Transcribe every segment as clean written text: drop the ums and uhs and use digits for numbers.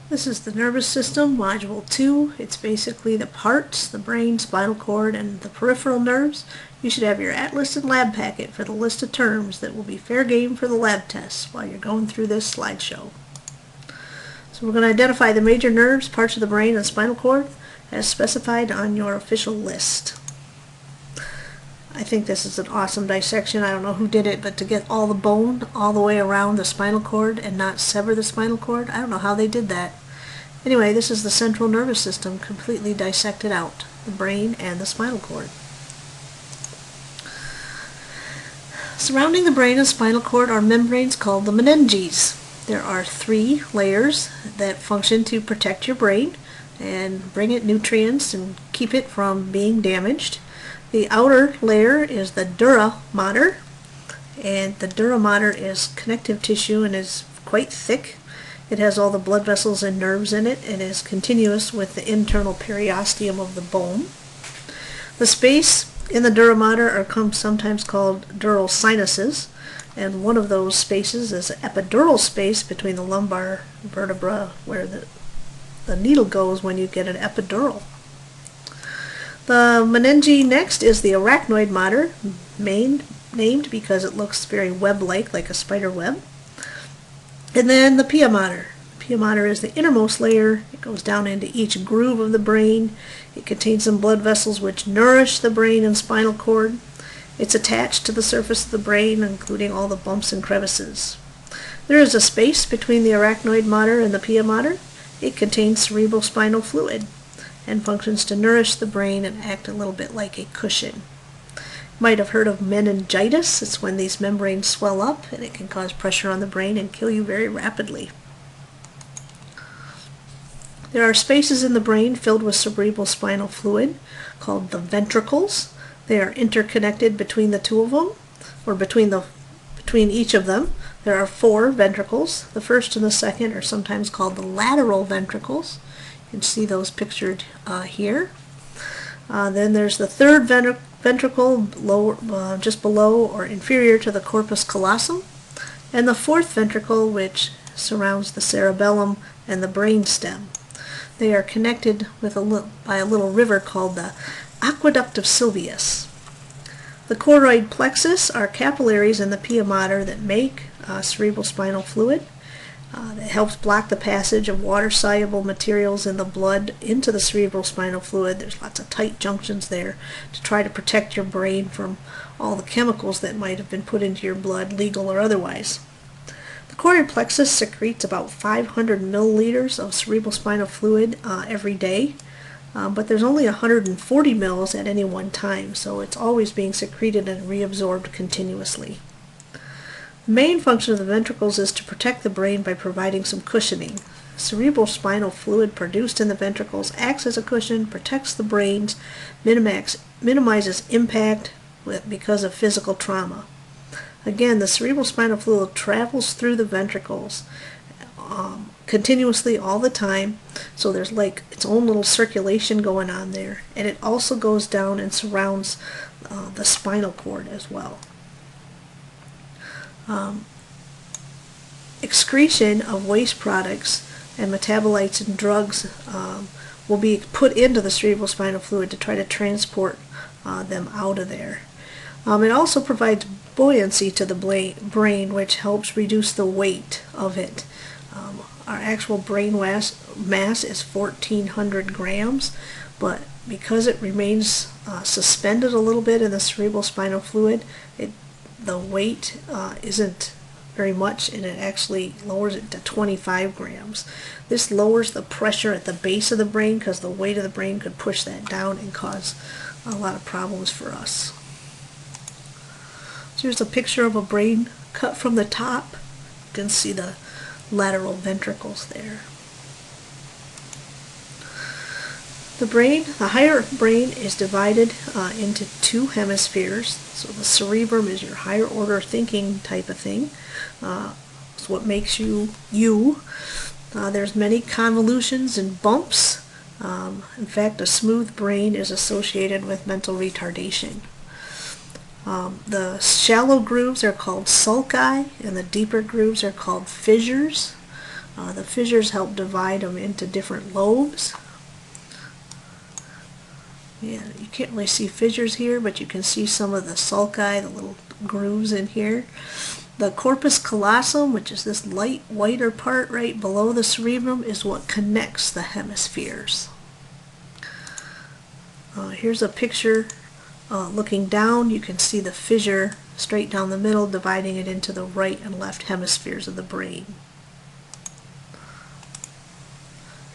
This is the nervous system, Module 2. It's basically the parts, the brain, spinal cord, and the peripheral nerves. You should have your atlas and lab packet for the list of terms that will be fair game for the lab tests while you're going through this slideshow. So we're going to identify the major nerves, parts of the brain, and spinal cord as specified on your official list. I think this is an awesome dissection. I don't know who did it, but to get all the bone all the way around the spinal cord and not sever the spinal cord, I don't know how they did that. Anyway, this is the central nervous system completely dissected out, the brain and the spinal cord. Surrounding the brain and spinal cord are membranes called the meninges. There are 3 layers that function to protect your brain and bring it nutrients and keep it from being damaged. The outer layer is the dura mater, and the dura mater is connective tissue and is quite thick. It has all the blood vessels and nerves in it and is continuous with the internal periosteum of the bone. The space in the dura mater are sometimes called dural sinuses, and one of those spaces is an epidural space between the lumbar vertebra where the needle goes when you get an epidural. The meninge next is the arachnoid mater, named because it looks very web-like, like a spider web. And then the pia mater. The pia mater is the innermost layer. It goes down into each groove of the brain. It contains some blood vessels which nourish the brain and spinal cord. It's attached to the surface of the brain, including all the bumps and crevices. There is a space between the arachnoid mater and the pia mater. It contains cerebrospinal fluid and functions to nourish the brain and act a little bit like a cushion. You might have heard of meningitis. It's when these membranes swell up and it can cause pressure on the brain and kill you very rapidly. There are spaces in the brain filled with cerebrospinal fluid called the ventricles. They are interconnected between the two of them, or between each of them. There are 4 ventricles. The first and the second are sometimes called the lateral ventricles. You can see those pictured here. Then there's the third ventricle just below or inferior to the corpus callosum, and the 4th ventricle, which surrounds the cerebellum and the brain stem. They are connected with by a little river called the aqueduct of Sylvius. The choroid plexus are capillaries in the pia mater that make cerebrospinal fluid. That helps block the passage of water-soluble materials in the blood into the cerebrospinal fluid. There's lots of tight junctions there to try to protect your brain from all the chemicals that might have been put into your blood, legal or otherwise. The choroid plexus secretes about 500 milliliters of cerebrospinal fluid every day, but there's only 140 mils at any one time, so it's always being secreted and reabsorbed continuously. The main function of the ventricles is to protect the brain by providing some cushioning. Cerebrospinal fluid produced in the ventricles acts as a cushion, protects the brains, minimizes impact because of physical trauma. Again, the cerebrospinal fluid travels through the ventricles continuously all the time, so there's like its own little circulation going on there, and it also goes down and surrounds the spinal cord as well. Excretion of waste products and metabolites and drugs will be put into the cerebrospinal fluid to try to transport them out of there. It also provides buoyancy to the brain, which helps reduce the weight of it. Our actual brain mass is 1,400 grams, but because it remains suspended a little bit in the cerebrospinal fluid, the weight isn't very much, and it actually lowers it to 25 grams. This lowers the pressure at the base of the brain because the weight of the brain could push that down and cause a lot of problems for us. So here's a picture of a brain cut from the top. You can see the lateral ventricles there. The higher brain is divided into 2 hemispheres. So the cerebrum is your higher order thinking type of thing. It's what makes you you. There's many convolutions and bumps. In fact, a smooth brain is associated with mental retardation. The shallow grooves are called sulci, and the deeper grooves are called fissures. The fissures help divide them into different lobes. Yeah, you can't really see fissures here, but you can see some of the sulci, the little grooves in here. The corpus callosum, which is this light whiter part right below the cerebrum, is what connects the hemispheres. Here's a picture looking down. You can see the fissure straight down the middle, dividing it into the right and left hemispheres of the brain.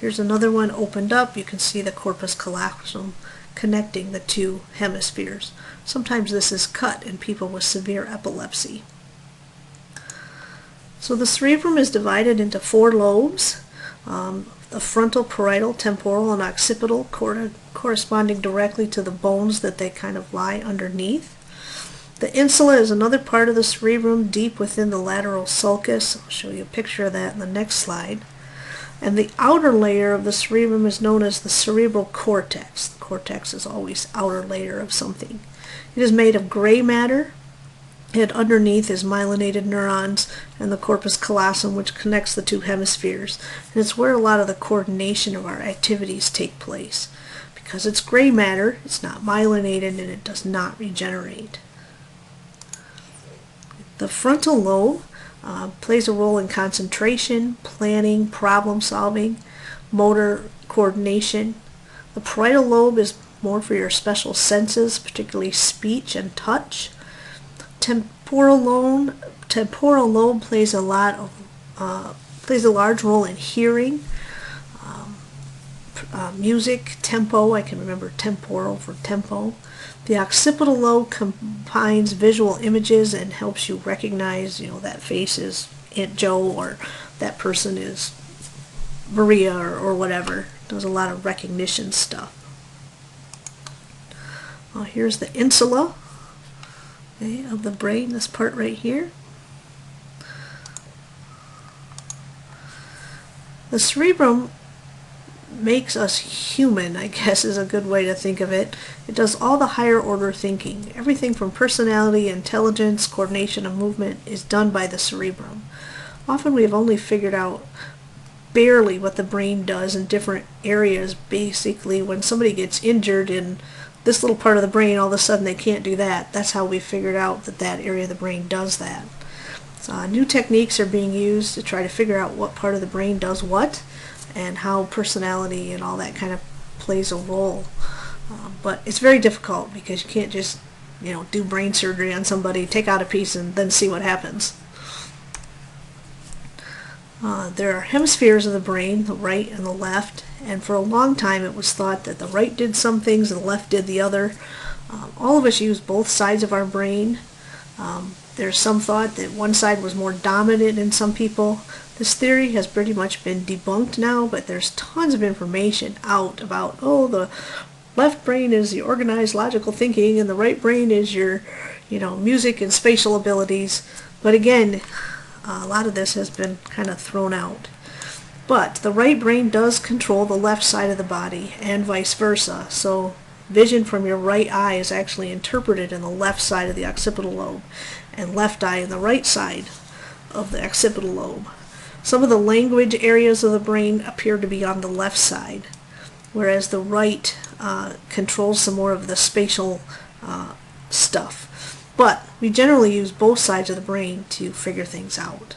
Here's another one opened up. You can see the corpus callosum connecting the two hemispheres. Sometimes this is cut in people with severe epilepsy. So the cerebrum is divided into 4 lobes. The frontal, parietal, temporal, and occipital, corresponding directly to the bones that they kind of lie underneath. The insula is another part of the cerebrum deep within the lateral sulcus. I'll show you a picture of that in the next slide. And the outer layer of the cerebrum is known as the cerebral cortex. The cortex is always outer layer of something. It is made of gray matter, and underneath is myelinated neurons and the corpus callosum, which connects the two hemispheres. And it's where a lot of the coordination of our activities take place. Because it's gray matter, it's not myelinated, and it does not regenerate. The frontal lobe plays a role in concentration, planning, problem solving, motor coordination. The parietal lobe is more for your special senses, particularly speech and touch. Temporal lobe plays a large role in hearing, music, tempo. I can remember temporal for tempo. The occipital lobe combines visual images and helps you recognize, that face is Aunt Joe, or that person is Maria, or whatever. Does a lot of recognition stuff. Here's the insula, of the brain, this part right here. The cerebrum makes us human, I guess is a good way to think of it. It does all the higher order thinking. Everything from personality, intelligence, coordination, and movement is done by the cerebrum. Often we have only figured out barely what the brain does in different areas. Basically, when somebody gets injured in this little part of the brain, all of a sudden they can't do that. That's how we figured out that that area of the brain does that. So, new techniques are being used to try to figure out what part of the brain does what, and how personality and all that kind of plays a role. But it's very difficult because you can't just, do brain surgery on somebody, take out a piece, and then see what happens. There are hemispheres of the brain, the right and the left, and for a long time it was thought that the right did some things and the left did the other. All of us use both sides of our brain. There's some thought that one side was more dominant in some people. This theory has pretty much been debunked now, but there's tons of information out about, the left brain is the organized logical thinking and the right brain is your, music and spatial abilities. But again, a lot of this has been kind of thrown out. But the right brain does control the left side of the body and vice versa. So vision from your right eye is actually interpreted in the left side of the occipital lobe, and left eye in the right side of the occipital lobe. Some of the language areas of the brain appear to be on the left side, whereas the right controls some more of the spatial stuff. But we generally use both sides of the brain to figure things out.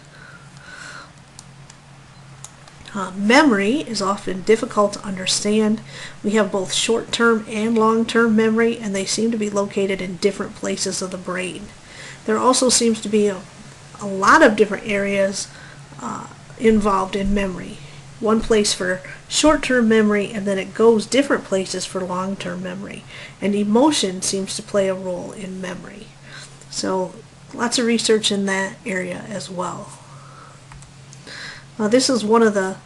Memory is often difficult to understand. We have both short-term and long-term memory, and they seem to be located in different places of the brain. There also seems to be a lot of different areas involved in memory. One place for short-term memory, and then it goes different places for long-term memory. And emotion seems to play a role in memory. So lots of research in that area as well. This is one of the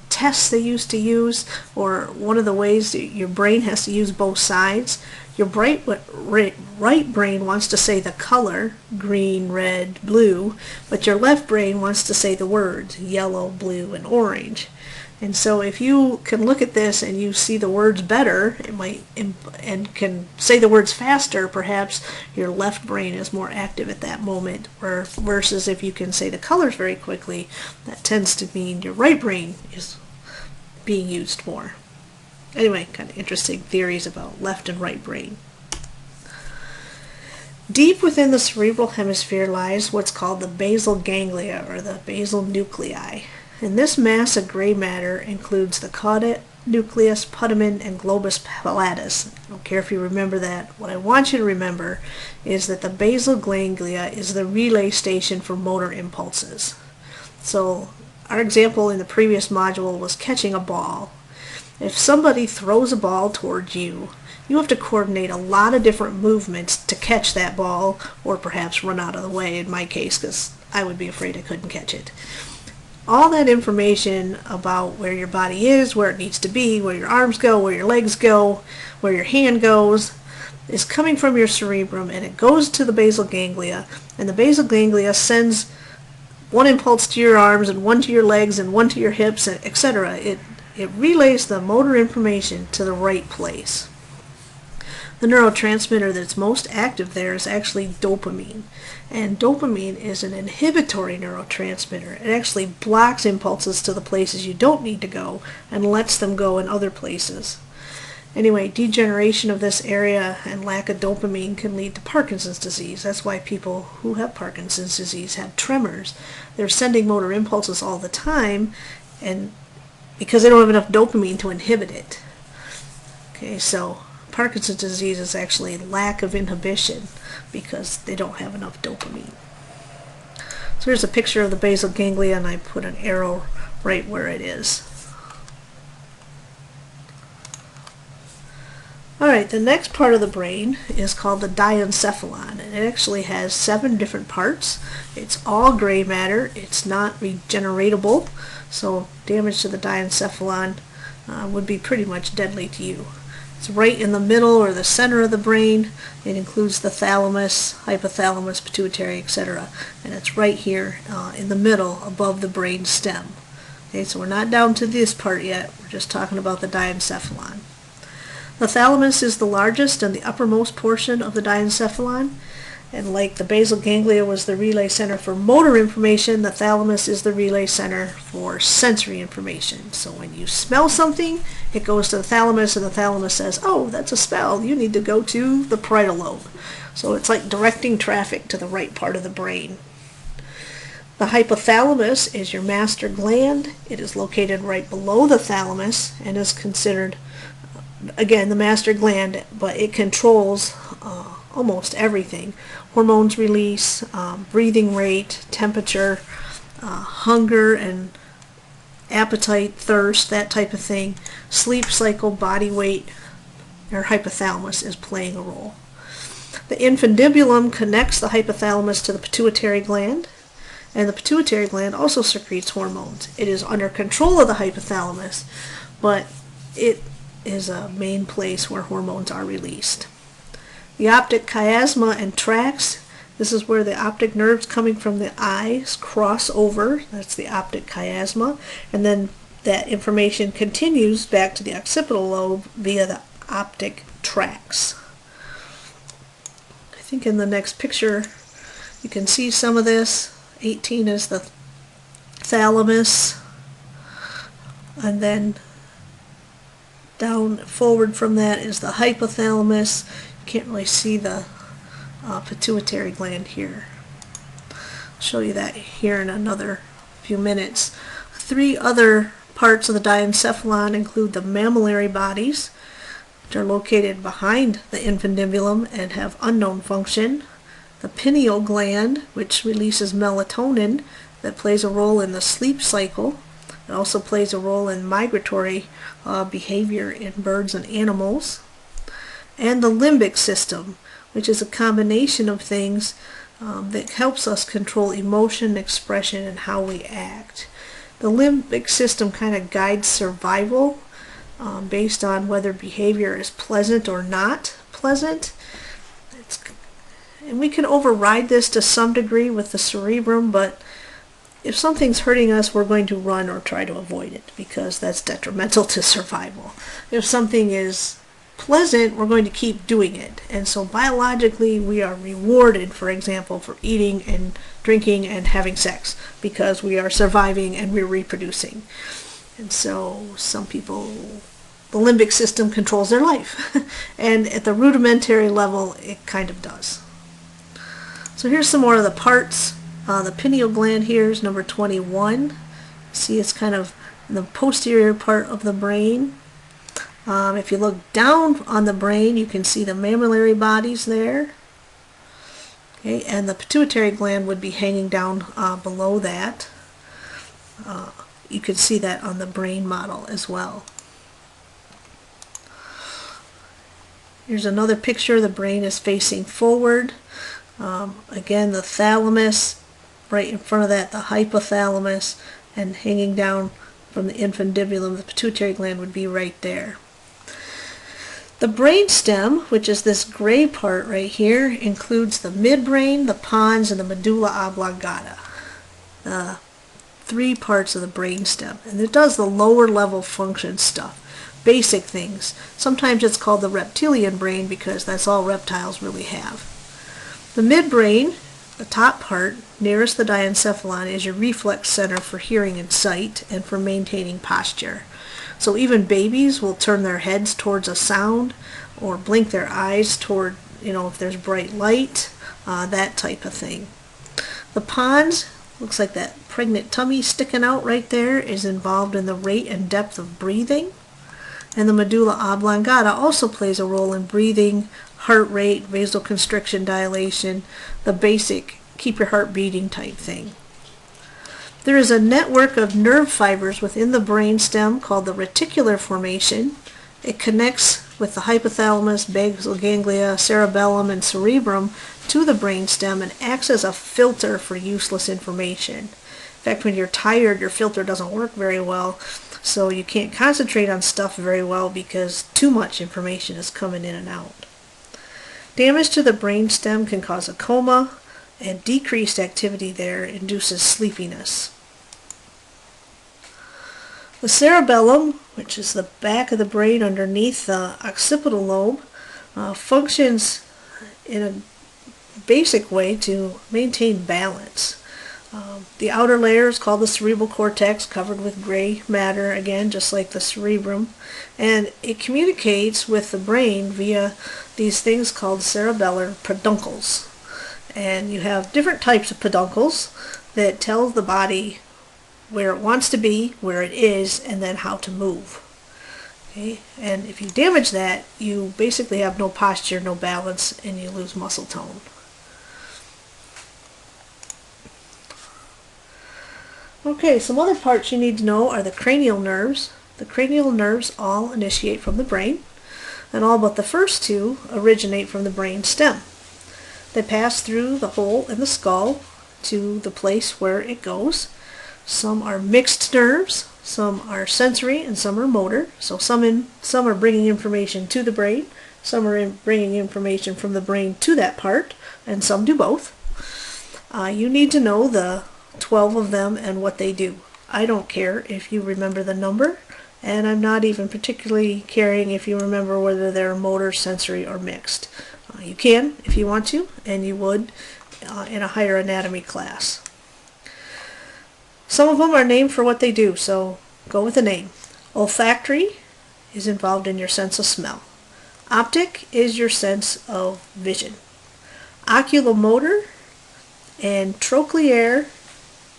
tests they used to use, or one of the ways that your brain has to use both sides. Your right brain wants to say the color, green, red, blue, but your left brain wants to say the words, yellow, blue, and orange. And so if you can look at this and you see the words better, and can say the words faster, perhaps your left brain is more active at that moment, versus if you can say the colors very quickly, that tends to mean your right brain is being used more. Anyway, kind of interesting theories about left and right brain. Deep within the cerebral hemisphere lies what's called the basal ganglia, or the basal nuclei. And this mass of gray matter includes the caudate, nucleus, putamen, and globus pallidus. I don't care if you remember that. What I want you to remember is that the basal ganglia is the relay station for motor impulses. So our example in the previous module was catching a ball. If somebody throws a ball towards you, you have to coordinate a lot of different movements to catch that ball, or perhaps run out of the way in my case, because I would be afraid I couldn't catch it. All that information about where your body is, where it needs to be, where your arms go, where your legs go, where your hand goes, is coming from your cerebrum, and it goes to the basal ganglia, and the basal ganglia sends one impulse to your arms and one to your legs and one to your hips, etc. It relays the motor information to the right place. The neurotransmitter that's most active there is actually dopamine. And dopamine is an inhibitory neurotransmitter. It actually blocks impulses to the places you don't need to go and lets them go in other places. Anyway, degeneration of this area and lack of dopamine can lead to Parkinson's disease. That's why people who have Parkinson's disease have tremors. They're sending motor impulses all the time, and because they don't have enough dopamine to inhibit it. Okay, so Parkinson's disease is actually lack of inhibition because they don't have enough dopamine. So here's a picture of the basal ganglia, and I put an arrow right where it is. Alright, the next part of the brain is called the diencephalon, and it actually has 7 different parts. It's all gray matter. It's not regeneratable, so damage to the diencephalon would be pretty much deadly to you. It's right in the middle or the center of the brain. It includes the thalamus, hypothalamus, pituitary, etc. And it's right here in the middle above the brain stem. Okay, so we're not down to this part yet. We're just talking about the diencephalon. The thalamus is the largest and the uppermost portion of the diencephalon. And like the basal ganglia was the relay center for motor information, the thalamus is the relay center for sensory information. So when you smell something, it goes to the thalamus, and the thalamus says, oh, that's a smell. You need to go to the parietal lobe. So it's like directing traffic to the right part of the brain. The hypothalamus is your master gland. It is located right below the thalamus and is considered, again, the master gland, but it controls almost everything. Hormones release, breathing rate, temperature, hunger and appetite, thirst, that type of thing. Sleep cycle, body weight, your hypothalamus is playing a role. The infundibulum connects the hypothalamus to the pituitary gland, and the pituitary gland also secretes hormones. It is under control of the hypothalamus, but it is a main place where hormones are released. The optic chiasma and tracts, this is where the optic nerves coming from the eyes cross over. That's the optic chiasma. And then that information continues back to the occipital lobe via the optic tracts. I think in the next picture you can see some of this. 18 is the thalamus. And then down forward from that is the hypothalamus. Can't really see the pituitary gland here. I'll show you that here in another few minutes. 3 other parts of the diencephalon include the mammillary bodies, which are located behind the infundibulum and have unknown function. The pineal gland, which releases melatonin, that plays a role in the sleep cycle. It also plays a role in migratory behavior in birds and animals. And the limbic system, which is a combination of things that helps us control emotion, expression, and how we act. The limbic system kind of guides survival based on whether behavior is pleasant or not. pleasant. And we can override this to some degree with the cerebrum, but if something's hurting us, we're going to run or try to avoid it because that's detrimental to survival. If something is pleasant, we're going to keep doing it. And so biologically, we are rewarded, for example, for eating and drinking and having sex because we are surviving and we're reproducing. And so some people, the limbic system controls their life. And at the rudimentary level, it kind of does. So here's some more of the parts. The pineal gland here is number 21. See, it's kind of in the posterior part of the brain. If you look down on the brain, you can see the mammillary bodies there. Okay, and the pituitary gland would be hanging down below that. You can see that on the brain model as well. Here's another picture. The brain is facing forward. Again, the thalamus, right in front of that, the hypothalamus, and hanging down from the infundibulum, the pituitary gland would be right there. The brainstem, which is this gray part right here, includes the midbrain, the pons, and the medulla oblongata. Three parts of the brainstem. And it does the lower level function stuff, basic things. Sometimes it's called the reptilian brain because that's all reptiles really have. The midbrain, the top part, nearest the diencephalon, is your reflex center for hearing and sight and for maintaining posture. So even babies will turn their heads towards a sound or blink their eyes toward, if there's bright light, that type of thing. The pons, looks like that pregnant tummy sticking out right there, is involved in the rate and depth of breathing. And the medulla oblongata also plays a role in breathing, heart rate, vasoconstriction, dilation, the basic keep your heart beating type thing. There is a network of nerve fibers within the brainstem called the reticular formation. It connects with the hypothalamus, basal ganglia, cerebellum, and cerebrum to the brainstem and acts as a filter for useless information. In fact, when you're tired, your filter doesn't work very well, so you can't concentrate on stuff very well because too much information is coming in and out. Damage to the brainstem can cause a coma, and decreased activity there induces sleepiness. The cerebellum, which is the back of the brain underneath the occipital lobe, functions in a basic way to maintain balance. The outer layer is called the cerebral cortex, covered with gray matter, again, just like the cerebrum, and it communicates with the brain via these things called cerebellar peduncles. And you have different types of peduncles that tell the body where it wants to be, where it is, and then how to move. Okay? And if you damage that, you basically have no posture, no balance, and you lose muscle tone. Okay, some other parts you need to know are the cranial nerves. The cranial nerves all initiate from the brain, and all but the first two originate from the brain stem. They pass through the hole in the skull to the place where it goes. Some are mixed nerves, some are sensory, and some are motor. So some are bringing information to the brain, some are bringing information from the brain to that part, and some do both. You need to know the 12 of them and what they do. I don't care if you remember the number, and I'm not even particularly caring if you remember whether they're motor, sensory, or mixed. You can if you want to, and you would in a higher anatomy class. Some of them are named for what they do, so go with the name. Olfactory is involved in your sense of smell. Optic is your sense of vision. Oculomotor and trochlear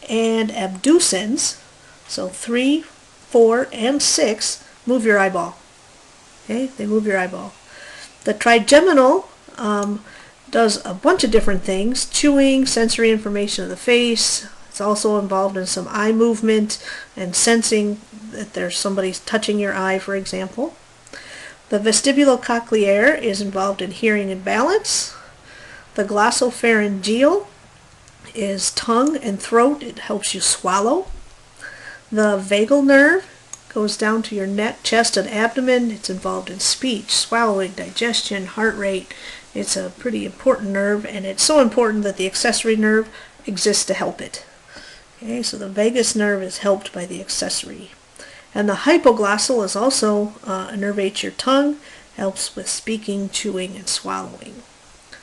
and abducens, so 3, 4, and 6, move your eyeball. Okay, they move your eyeball. The trigeminal does a bunch of different things: chewing, sensory information of the face. It's also involved in some eye movement and sensing that there's somebody touching your eye, for example. The vestibulocochlear is involved in hearing and balance. The glossopharyngeal is tongue and throat. It helps you swallow. The vagal nerve goes down to your neck, chest, and abdomen. It's involved in speech, swallowing, digestion, heart rate. It's a pretty important nerve, and it's so important that the accessory nerve exists to help it. Okay, so the vagus nerve is helped by the accessory. And the hypoglossal is also innervates your tongue, helps with speaking, chewing, and swallowing.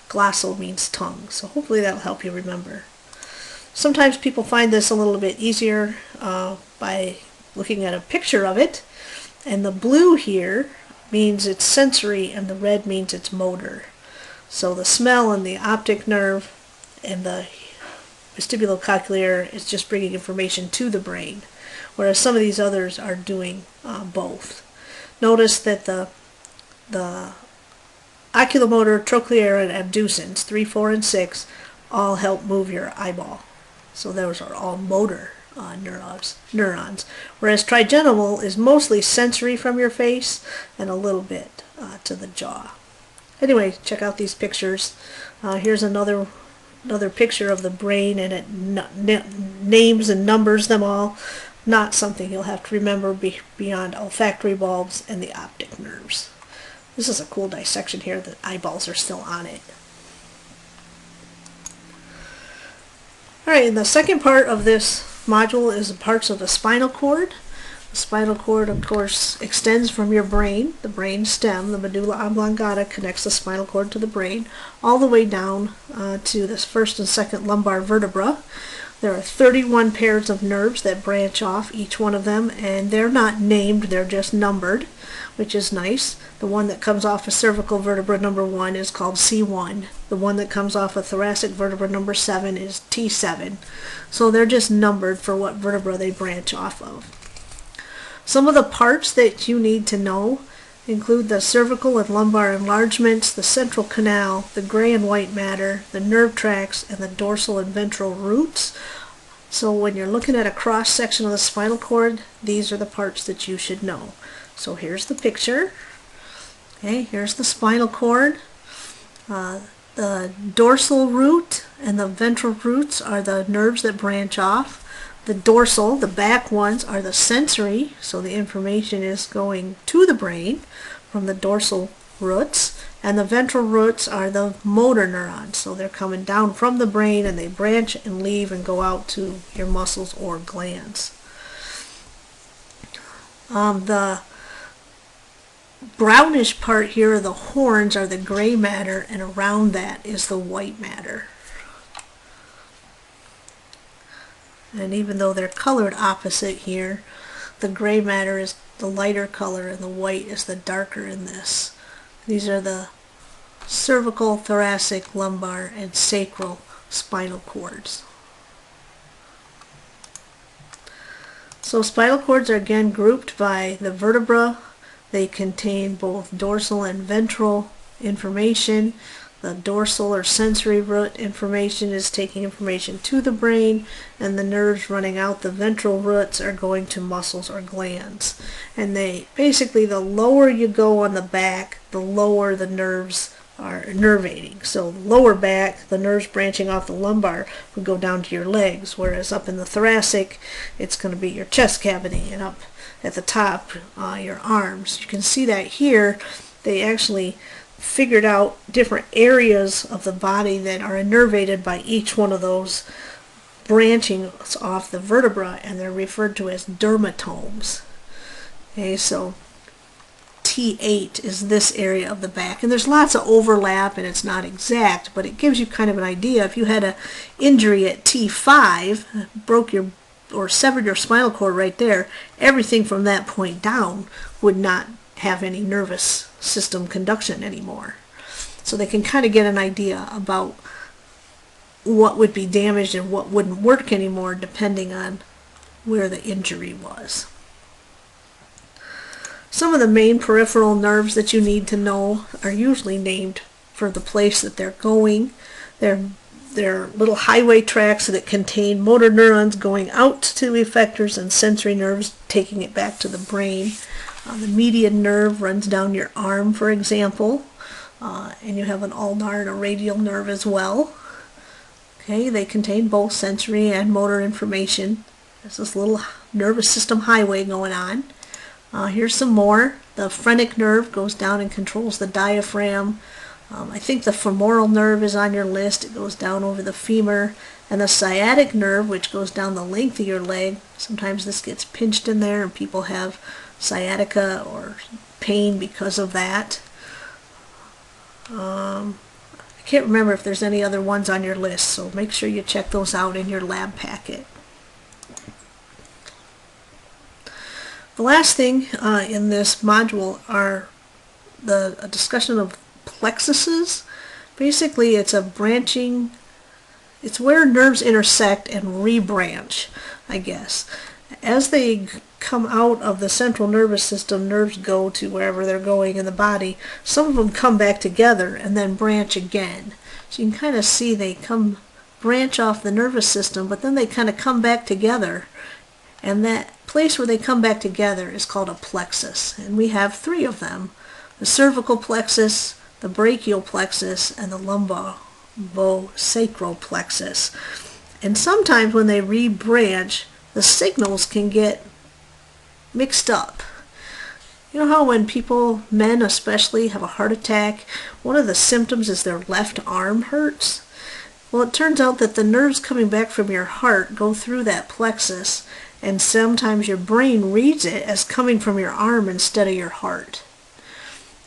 Glossal means tongue, so hopefully that'll help you remember. Sometimes people find this a little bit easier by looking at a picture of it, and the blue here means it's sensory and the red means it's motor. So the smell and the optic nerve and the vestibulocochlear is just bringing information to the brain, whereas some of these others are doing both. Notice that the oculomotor, trochlear, and abducens, 3, 4, and 6, all help move your eyeball. So those are all motor neurons. Whereas trigeminal is mostly sensory from your face and a little bit to the jaw. Anyway, check out these pictures. Here's another picture of the brain, and it names and numbers them all. Not something you'll have to remember beyond olfactory bulbs and the optic nerves. This is a cool dissection here. The eyeballs are still on it. Alright, and the second part of this module is the parts of the spinal cord. The spinal cord, of course, extends from your brain. The brain stem, the medulla oblongata, connects the spinal cord to the brain, all the way down to this first and second lumbar vertebra. There are 31 pairs of nerves that branch off, each one of them, and they're not named, they're just numbered, which is nice. The one that comes off of cervical vertebra number 1 is called C1. The one that comes off of thoracic vertebra number 7 is T7. So they're just numbered for what vertebra they branch off of. Some of the parts that you need to know include the cervical and lumbar enlargements, the central canal, the gray and white matter, the nerve tracts, and the dorsal and ventral roots. So when you're looking at a cross section of the spinal cord, these are the parts that you should know. So here's the picture. Okay, here's the spinal cord. The dorsal root and the ventral roots are the nerves that branch off. The dorsal, the back ones, are the sensory, so the information is going to the brain from the dorsal roots. And the ventral roots are the motor neurons, so they're coming down from the brain and they branch and leave and go out to your muscles or glands. The brownish part here, the horns, are the gray matter, and around that is the white matter. And even though they're colored opposite here, the gray matter is the lighter color and the white is the darker in this. These are the cervical, thoracic, lumbar, and sacral spinal cords. So spinal cords are again grouped by the vertebra. They contain both dorsal and ventral information. The dorsal or sensory root information is taking information to the brain, and the nerves running out the ventral roots are going to muscles or glands. And they basically, the lower you go on the back, the lower the nerves are innervating. So lower back, the nerves branching off the lumbar would go down to your legs, whereas up in the thoracic, it's going to be your chest cavity, and up at the top, your arms. You can see that here, they actually figured out different areas of the body that are innervated by each one of those branching off the vertebra, and they're referred to as dermatomes. Okay, so T8 is this area of the back, and there's lots of overlap and it's not exact, but it gives you kind of an idea. If you had an injury at T5, broke your or severed your spinal cord right there, everything from that point down would not have any nervous system conduction anymore. So they can kind of get an idea about what would be damaged and what wouldn't work anymore depending on where the injury was. Some of the main peripheral nerves that you need to know are usually named for the place that they're going. They're little highway tracks that contain motor neurons going out to effectors and sensory nerves taking it back to the brain. The median nerve runs down your arm, for example, and you have an ulnar and a radial nerve as well. Okay, they contain both sensory and motor information. There's this little nervous system highway going on. Here's some more. The phrenic nerve goes down and controls the diaphragm. I think the femoral nerve is on your list. It goes down over the femur. And the sciatic nerve, which goes down the length of your leg. Sometimes this gets pinched in there and people have sciatica or pain because of that. I can't remember if there's any other ones on your list, so make sure you check those out in your lab packet. The last thing in this module are a discussion of plexuses. Basically, it's a branching, it's where nerves intersect and rebranch, I guess. As they come out of the central nervous system, nerves go to wherever they're going in the body. Some of them come back together and then branch again. So you can kind of see they branch off the nervous system, but then they kind of come back together. And that place where they come back together is called a plexus. And we have 3 of them: the cervical plexus, the brachial plexus, and the lumbosacral plexus. And sometimes when they rebranch, the signals can get mixed up. You know how when people, men especially, have a heart attack, one of the symptoms is their left arm hurts? Well, it turns out that the nerves coming back from your heart go through that plexus, and sometimes your brain reads it as coming from your arm instead of your heart.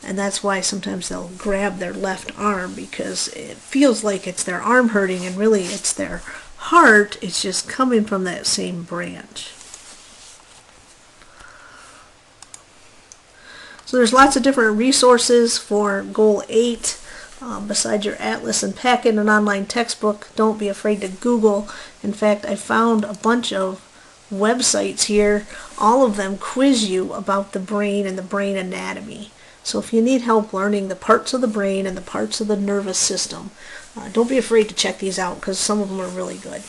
And that's why sometimes they'll grab their left arm, because it feels like it's their arm hurting, and really it's their heart. It's just coming from that same branch. So there's lots of different resources for Goal 8. Besides your atlas and packet and online textbook, don't be afraid to Google. In fact, I found a bunch of websites here. All of them quiz you about the brain and the brain anatomy. So if you need help learning the parts of the brain and the parts of the nervous system, don't be afraid to check these out, because some of them are really good.